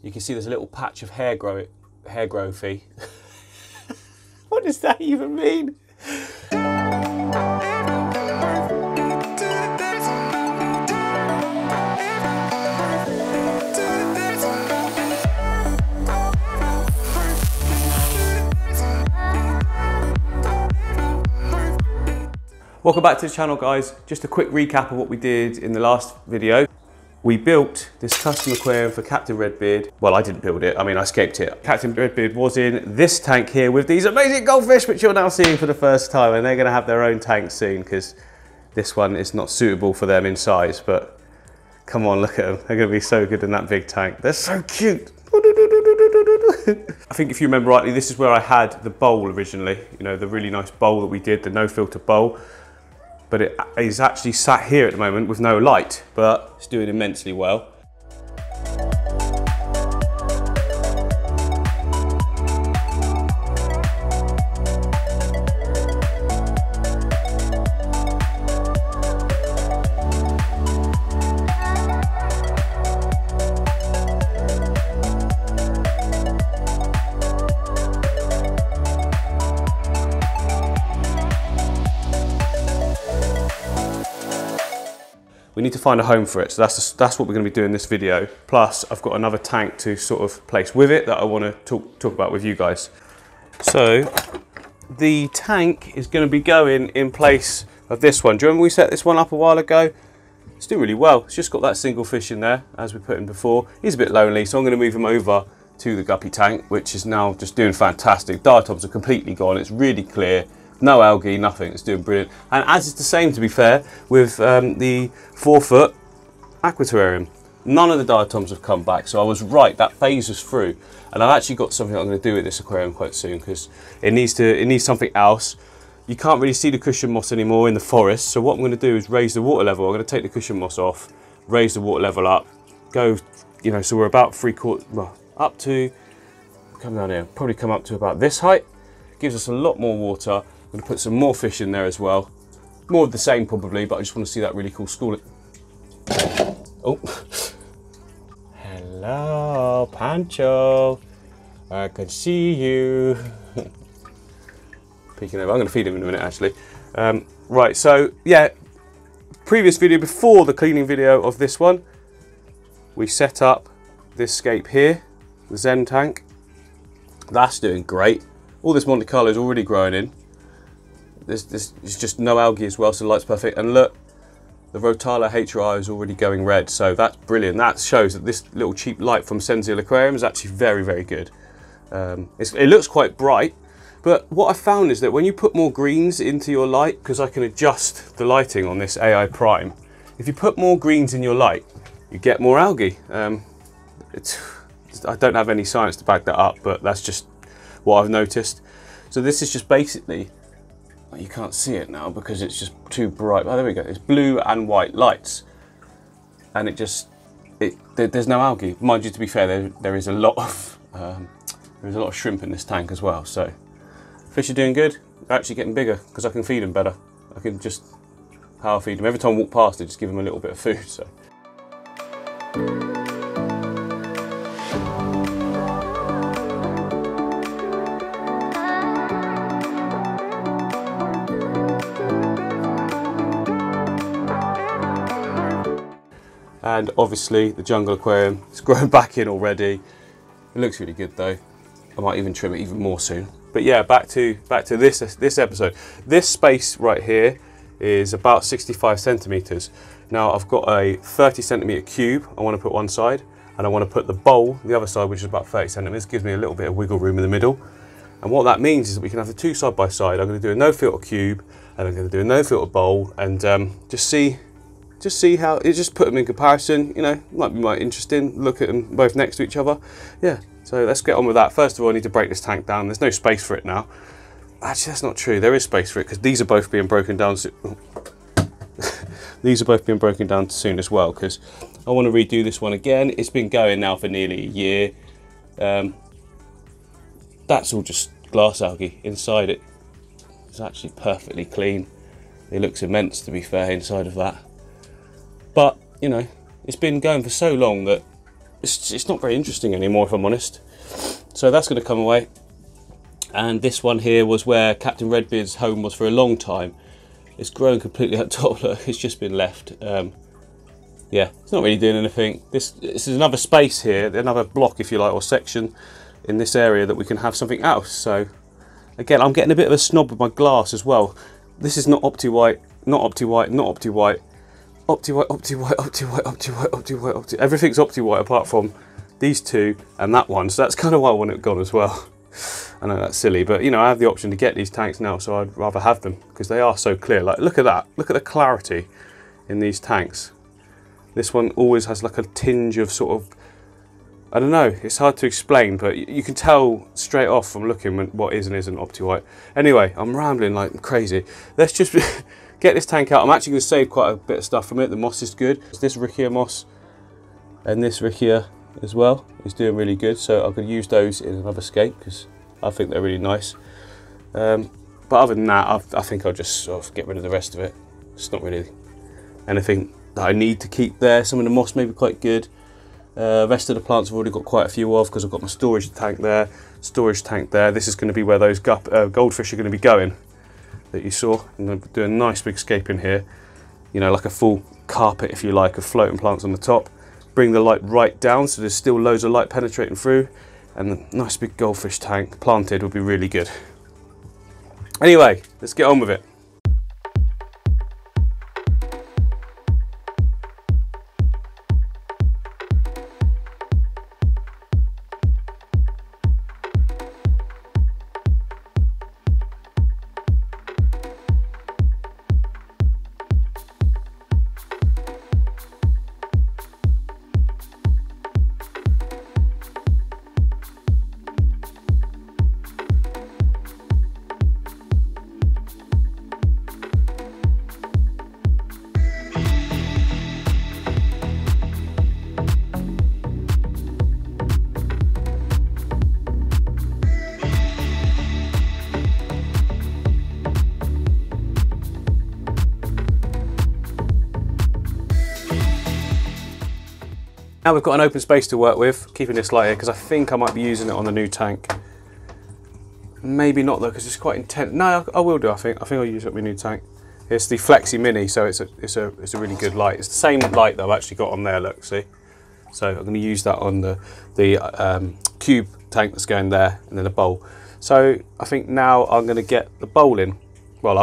You can see there's a little patch of hair growthy. What does that even mean? Welcome back to the channel, guys. Just a quick recap of what we did in the last video. We built this custom aquarium for Captain Redbeard. Well, I didn't build it, I mean I scaped it. Captain Redbeard was in this tank here with these amazing goldfish, which you're now seeing for the first time, and they're gonna have their own tank soon because this one is not suitable for them in size, but come on, look at them. They're gonna be so good in that big tank. They're so cute. I think if you remember rightly, this is where I had the bowl originally, you know, the really nice bowl that we did, the no filter bowl. But it is actually sat here at the moment with no light, but it's doing immensely well. We need to find a home for it, so that's what we're going to be doing in this video. Plus, I've got another tank to sort of place with it that I want to talk about with you guys. So, the tank is going to be going in place of this one. Do you remember we set this one up a while ago? It's doing really well. It's just got that single fish in there, as we put in before. He's a bit lonely, so I'm going to move him over to the guppy tank, which is now just doing fantastic. Diatoms are completely gone. It's really clear. No algae, nothing, it's doing brilliant. And as is the same, to be fair, with the 4-foot aquarium. None of the diatoms have come back, so I was right, that phase was through. And I've actually got something I'm going to do with this aquarium quite soon, because it needs something else. You can't really see the cushion moss anymore in the forest, so what I'm going to do is raise the water level. I'm going to take the cushion moss off, raise the water level up, go, you know, so we're about well, up to, come down here, probably come up to about this height. Gives us a lot more water. I'm going to put some more fish in there as well. More of the same probably, but I just want to see that really cool schooling. Oh. Hello, Pancho. I can see you. Peeking over. I'm going to feed him in a minute actually. Right, so yeah, previous video before the cleaning video of this one, we set up this scape here, the Zen tank. That's doing great. All this Monte Carlo is already growing in. This is just no algae as well, so the light's perfect. And look, the Rotala HRI is already going red, so that's brilliant. That shows that this little cheap light from Sensiel Aquarium is actually very, very good. It looks quite bright, but what I found is that when you put more greens into your light, because I can adjust the lighting on this AI Prime, if you put more greens in your light, you get more algae. I don't have any science to back that up, but that's just what I've noticed. So this is just basically, you can't see it now because it's just too bright. Oh, there we go. It's blue and white lights, and there's no algae. Mind you, to be fair, there is a lot of shrimp in this tank as well. So fish are doing good. They're actually getting bigger because I can feed them better. I can just power feed them. Every time I walk past, I just give them a little bit of food. So. And obviously the jungle aquarium is grown back in already. It looks really good though. I might even trim it even more soon. But yeah, back to this episode. This space right here is about 65 centimeters. Now I've got a 30 centimeter cube I want to put one side, and I want to put the bowl the other side, which is about 30 centimeters. Gives me a little bit of wiggle room in the middle. And what that means is that we can have the two side by side. I'm going to do a no filter cube and I'm going to do a no filter bowl, and just see how it, just put them in comparison, you know, might be interesting, look at them both next to each other. Yeah, so let's get on with that. First of all, I need to break this tank down. There's no space for it now. Actually, that's not true. There is space for it because these are both being broken down. These are both being broken down soon as well, because I want to redo this one again. It's been going now for nearly a year. That's all just glass algae. Inside it is actually perfectly clean. It looks immense, to be fair, inside of that. But, you know, it's been going for so long that it's not very interesting anymore, if I'm honest. So that's going to come away. And this one here was where Captain Redbeard's home was for a long time. It's grown completely up top. Look, it's just been left. Yeah, it's not really doing anything. This is another space here, another block, if you like, or section in this area that we can have something else. So again, I'm getting a bit of a snob with my glass as well. This is not Opti-White, not Opti-White, not Opti-White. Opti-White, Opti-White, Opti-White, Opti-White, Opti-White, Opti-White. Everything's Opti-White apart from these two and that one. So that's kind of why I want it gone as well. I know that's silly, but you know, I have the option to get these tanks now, so I'd rather have them because they are so clear. Like, look at that. Look at the clarity in these tanks. This one always has like a tinge of sort of, I don't know, it's hard to explain, but you can tell straight off from looking what is and isn't Opti-White. Anyway, I'm rambling like crazy. Let's just get this tank out. I'm actually going to save quite a bit of stuff from it. The moss is good. It's this Riccia moss and this Riccia as well is doing really good, so I could use those in another scape because I think they're really nice. But other than that, I think I'll just sort of get rid of the rest of it. It's not really anything that I need to keep there. Some of the moss may be quite good. Rest of the plants I've already got quite a few of because I've got my storage tank there, storage tank there. This is going to be where those goldfish are going to be going that you saw. I'm going to do a nice big scape in here, you know, like a full carpet, if you like, of floating plants on the top. Bring the light right down so there's still loads of light penetrating through, and the nice big goldfish tank planted would be really good. Anyway, let's get on with it. Now we've got an open space to work with, keeping this light here because I think I might be using it on the new tank. Maybe not though, because it's quite intense. No, I will do. I think I'll use it on my new tank. It's the Flexi Mini, so it's a really good light. It's the same light that I've actually got on there. Look, see. So I'm going to use that on the cube tank that's going there, and then the bowl. So I think now I'm going to get the bowl in. Well,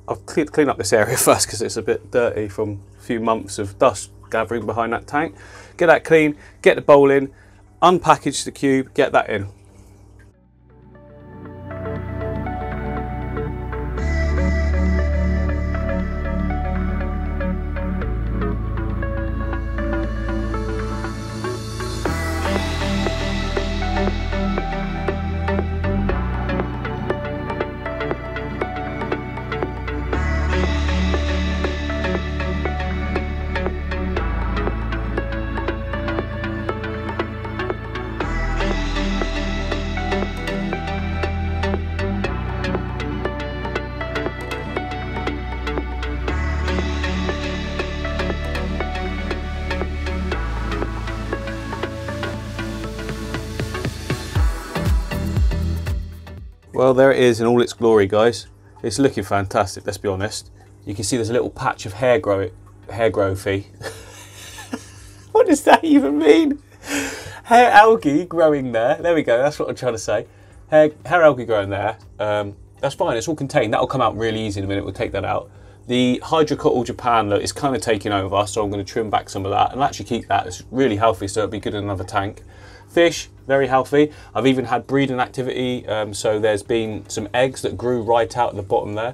I'll clean up this area first because it's a bit dirty from a few months of dust gathering behind that tank. Get that clean, get the bowl in, unpackage the cube, get that in. Well, there it is in all its glory, guys. It's looking fantastic, let's be honest. You can see there's a little patch of hair growthy. What does that even mean? Hair algae growing there. There we go, that's what I'm trying to say. Hair algae growing there. That's fine, it's all contained. That'll come out really easy in a minute, we'll take that out. The Hydrocotyl Japan look is kind of taking over, so I'm going to trim back some of that and actually keep that. It's really healthy, so it'll be good in another tank. Fish, very healthy. I've even had breeding activity, so there's been some eggs that grew right out at the bottom there.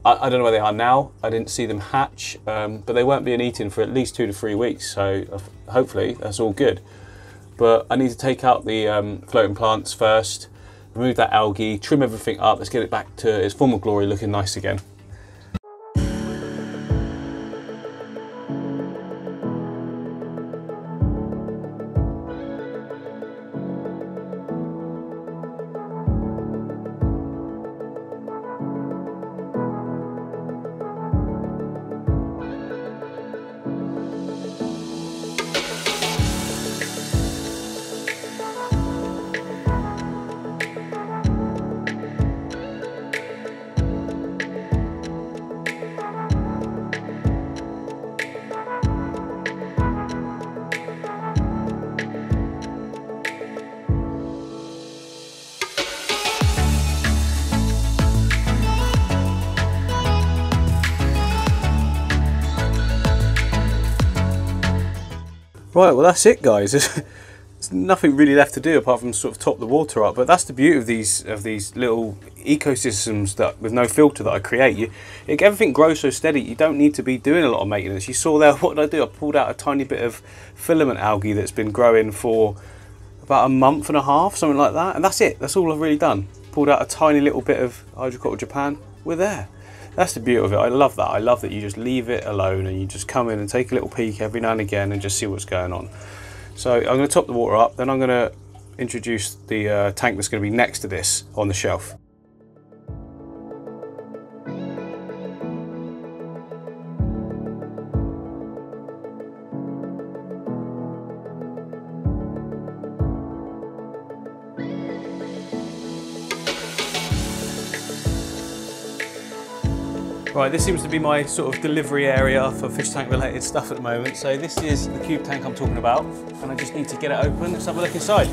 I don't know where they are now. I didn't see them hatch, but they weren't being eaten for at least 2 to 3 weeks, so hopefully that's all good. But I need to take out the floating plants first, remove that algae, trim everything up. Let's get it back to its former glory, looking nice again. Right, well that's it guys. There's nothing really left to do apart from sort of top the water up, but that's the beauty of these little ecosystems that with no filter that I create. Everything grows so steady, you don't need to be doing a lot of maintenance. You saw there, what did I do? I pulled out a tiny bit of filament algae that's been growing for about a month and a half, something like that, and that's it. That's all I've really done. Pulled out a tiny little bit of hydroculture Japan. We're there. That's the beauty of it. I love that. I love that you just leave it alone and you just come in and take a little peek every now and again and just see what's going on. So I'm going to top the water up, then I'm going to introduce the tank that's going to be next to this on the shelf. Right, this seems to be my sort of delivery area for fish tank related stuff at the moment. So this is the cube tank I'm talking about, and I just need to get it open. Let's have a look inside.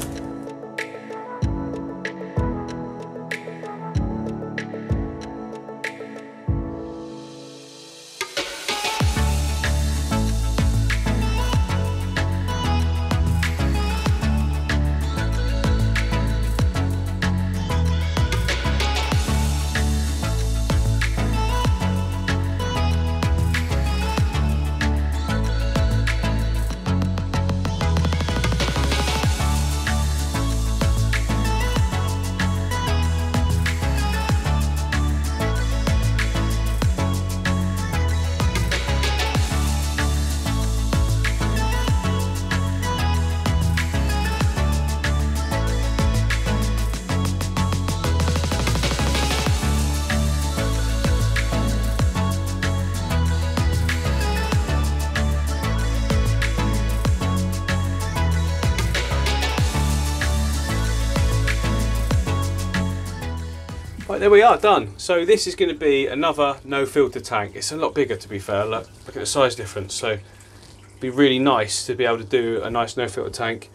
Right, there we are, done. So this is going to be another no filter tank. It's a lot bigger, to be fair. Look at the size difference. So it'd be really nice to be able to do a nice no filter tank.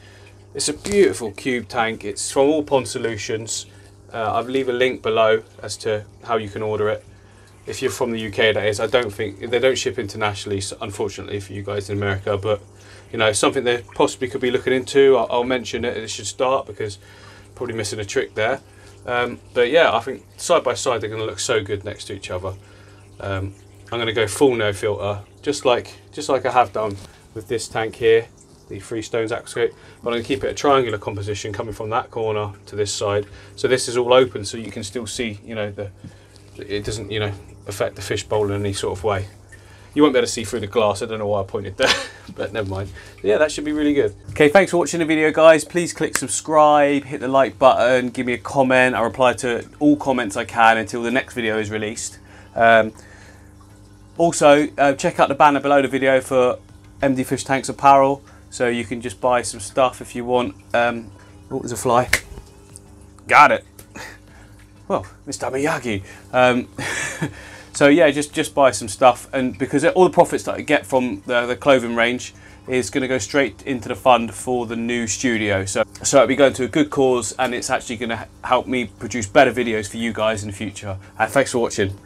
It's a beautiful cube tank. It's from All Pond Solutions. I'll leave a link below as to how you can order it. If you're from the UK, that is. I don't think they don't ship internationally, so unfortunately for you guys in America. But you know, something they possibly could be looking into. I'll mention it. It should start because probably missing a trick there. But yeah, I think side by side they're going to look so good next to each other. I'm going to go full no filter, just like I have done with this tank here, the Freestones aquascape. But I'm going to keep it a triangular composition coming from that corner to this side. So this is all open, so you can still see, you know, it doesn't, you know, affect the fishbowl in any sort of way. You won't be able to see through the glass. I don't know why I pointed there, but never mind. Yeah, that should be really good. Okay, thanks for watching the video, guys. Please click subscribe, hit the like button, give me a comment. I reply to all comments I can until the next video is released. Also, check out the banner below the video for MD Fish Tanks apparel, so you can just buy some stuff if you want. Oh, there's a fly. Got it. Well, Mr. Miyagi. So yeah, just buy some stuff, and because all the profits that I get from the clothing range is going to go straight into the fund for the new studio. So it'll be going to a good cause, and it's actually going to help me produce better videos for you guys in the future. And thanks for watching.